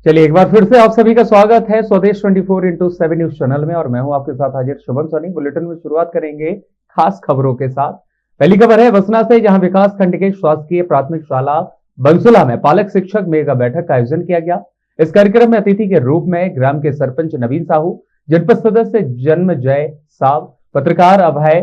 चलिए एक बार फिर से आप सभी का स्वागत है स्वदेश 24x7 न्यूज चैनल में और मैं हूं आपके साथ हाजिर शुभम सोनी। बुलेटिन में शुरुआत करेंगे खास खबरों के साथ। पहली खबर है बसना से, जहां विकास खंड के शासकीय प्राथमिक शाला बंसुला में पालक शिक्षक मेगा बैठक का आयोजन किया गया। इस कार्यक्रम में अतिथि के रूप में ग्राम के सरपंच नवीन साहू, जनपद सदस्य जन्मजय साव, पत्रकार अभय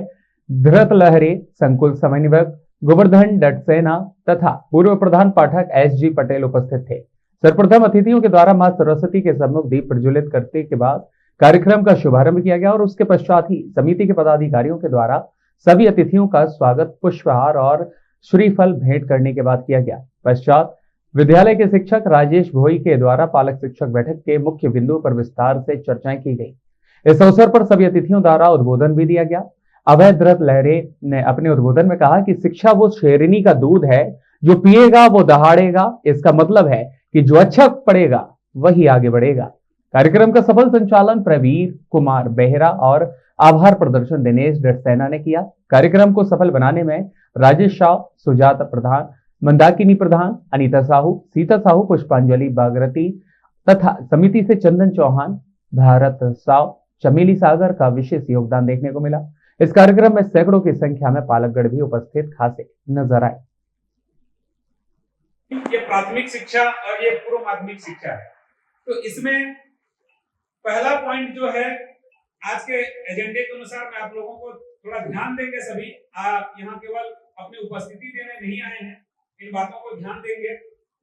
धृतलहरी, संकुल समन्वयक गोवर्धन डटसेना तथा पूर्व प्रधान पाठक एस.जी. पटेल उपस्थित थे। सर्वप्रथम अतिथियों के द्वारा मां सरस्वती के सम्मुख दीप प्रज्वलित करने के बाद कार्यक्रम का शुभारंभ किया गया और उसके पश्चात ही समिति के पदाधिकारियों के द्वारा सभी अतिथियों का स्वागत पुष्पहार और श्रीफल भेंट करने के बाद किया गया। पश्चात विद्यालय के शिक्षक राजेश भोई के द्वारा पालक शिक्षक बैठक के मुख्य बिंदुओं पर विस्तार से चर्चाएं की गई। इस अवसर पर सभी अतिथियों द्वारा उद्बोधन भी दिया गया। अभय धृत लहरे ने अपने उद्बोधन में कहा कि शिक्षा वो शेरनी का दूध है, जो पिएगा वो दहाड़ेगा। इसका मतलब है कि जो अच्छा पढ़ेगा वही आगे बढ़ेगा। कार्यक्रम का सफल संचालन प्रवीर कुमार बेहरा और आभार प्रदर्शन दिनेश डटसेना ने किया। कार्यक्रम को सफल बनाने में राजेश शाह, सुजाता प्रधान, मंदाकिनी प्रधान, अनीता साहू, सीता साहू, पुष्पांजलि बागरती तथा समिति से चंदन चौहान, भारत साव, चमेली सागर का विशेष योगदान देखने को मिला। इस कार्यक्रम में सैकड़ों की संख्या में पालकगण भी उपस्थित खासे नजर आए। ये प्राथमिक शिक्षा और ये पूर्व माध्यमिक शिक्षा है, तो इसमें पहला पॉइंट जो है आज के एजेंडे के अनुसार मैं आप लोगों को थोड़ा ध्यान देंगे। सभी आप यहाँ केवल अपनी उपस्थिति देने नहीं आए हैं, इन बातों को ध्यान देंगे।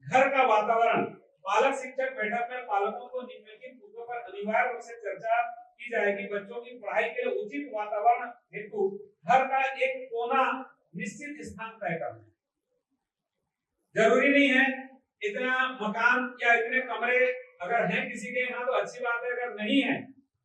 घर का वातावरण, पालक शिक्षक बैठक में पालकों को निम्नलिखित मुद्दों पर अनिवार्य रूप से चर्चा की जाएगी। बच्चों की पढ़ाई के लिए उचित वातावरण हेतु घर का एक कोना निश्चित स्थान तय करना। जरूरी नहीं है इतना मकान या इतने कमरे अगर हैं किसी के यहाँ तो अच्छी बात है, अगर नहीं है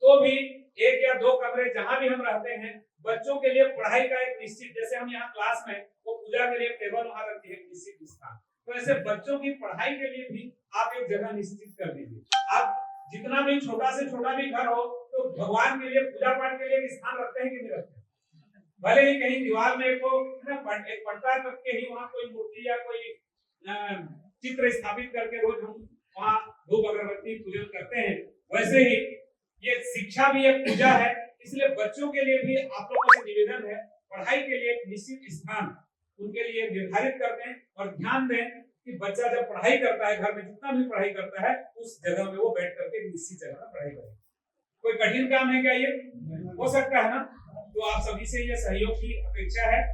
तो भी एक या दो कमरे जहां भी हम रहते हैं बच्चों के लिए पढ़ाई का एक निश्चित, जैसे हम यहाँ क्लास में वो पूजा के लिए टेबल वहां रखती है निश्चित स्थान, तो ऐसे बच्चों की पढ़ाई के लिए भी आप एक जगह निश्चित कर दीजिए। आप जितना भी छोटा से छोटा भी घर हो तो भगवान के लिए पूजा पाठ के लिए स्थान रखते हैं कि नहीं रखते? भले ही कहीं दीवार में एक पट्टा रख के ही वहां कोई मूर्ति या कोई चित्र स्थापित करके रोज हम वहां धूप अगरबत्ती पूजन करते हैं, वैसे ही ये शिक्षा भी एक पूजा है। इसलिए बच्चों के लिए भी आप लोगों से निवेदन है, पढ़ाई के लिए एक निश्चित स्थान उनके लिए निर्धारित कर दें और ध्यान दें कि बच्चा जब पढ़ाई करता है, घर में जितना भी पढ़ाई करता है उस जगह में वो बैठ करके निश्चित जगह में पढ़ाई करे। कोई कठिन काम है क्या? ये हो सकता है ना? तो आप सभी से ये सहयोग की अपेक्षा है।